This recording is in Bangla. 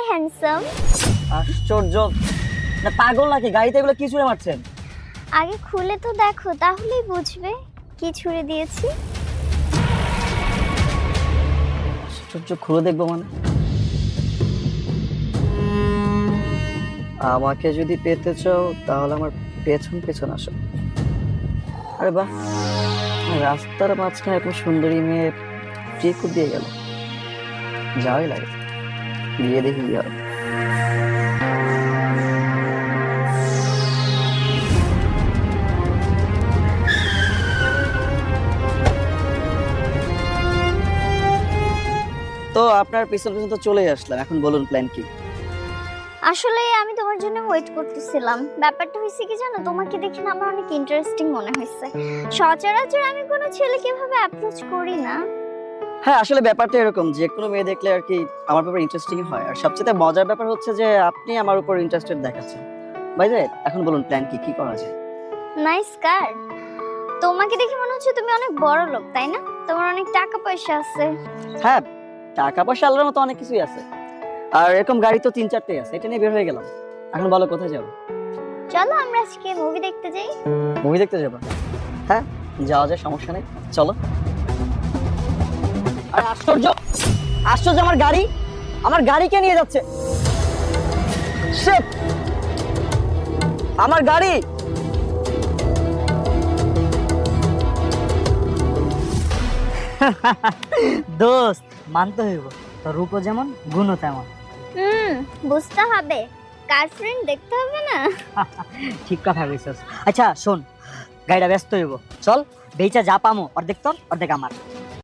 হ্যান্ডসাম। আশ্চর্য, না পাগল নাকি? গাড়িতে এগুলো কি ছুঁড়ে মারছেন? আগে খুলে তো দেখো, তাহলেই বুঝবে কি ছুঁড়ে দিয়েছি। আশ্চর্য, খুলে দেখবো মানে? আমাকে যদি পেতে চাও তাহলে আমার পেছন পেছন আসো। আরে বাহ, রাস্তার মাঝখানে এত সুন্দরী মেয়ে ট্রিক দিয়ে গেল, যাওয়াই লাগে, গিয়ে দেখি কি হয়। তো আপনার পিছন পিছন তো চলেই আসলাম, এখন বলুন প্ল্যান কি? আসলে আমি তোমার জন্য ওয়েট করতেছিলাম। ব্যাপারটা হয়েছে কি জানো, তোমাকে দেখে না আমার অনেক ইন্টারেস্টিং মনে হয়েছে। সচরাচর আমি কোনো ছেলেকে এভাবে অ্যাপ্রোচ করি না। হ্যাঁ, আসলে ব্যাপারটা এরকম, যে কোনো মেয়ে দেখলে আর কি আমার ব্যাপারে ইন্টারেস্টিং হয়। আর সবচেয়ে মজার ব্যাপার হচ্ছে যে আপনি আমার উপর ইন্টারেস্টেড দেখাচ্ছেন। বাই দ্য ওয়ে, এখন বলুন প্ল্যান কি, কি করা যায়? নাইস কার। তোমাকে দেখে মনে হচ্ছে তুমি অনেক বড় লোক, তাই না? তোমার অনেক টাকা পয়সা আছে। হ্যাঁ, টাকা পয়সা আল্লাহর মতো অনেক কিছুই আছে, আর এরকম গাড়ি তো 3-4টেই আছে। এটা নিয়ে বের হয়ে গেলাম। এখন বলো কোথায় যাবো? চলো আমরা আজকে মুভি দেখতে যাই। মুভি দেখতে যাবো? হ্যাঁ, যাওয়া যায়, সমস্যা নেই, চলো। আর আশ্চর্য, আশ্চর্য, আমার গাড়ি কে নিয়ে যাচ্ছে? শিট, আমার গাড়ি! দোস্ত, মানতে হইব, তোর রূপও যেমন গুণও তেমন। বুঝতে হবে, গার্লফ্রেন্ড দেখতে হবে না। ঠিক কথা কইছস। আচ্ছা শোন, গাড়িটা ব্যস্ত হইব, চল বেচা যা পামো অর্ধেক তোর অর্ধেক আমার।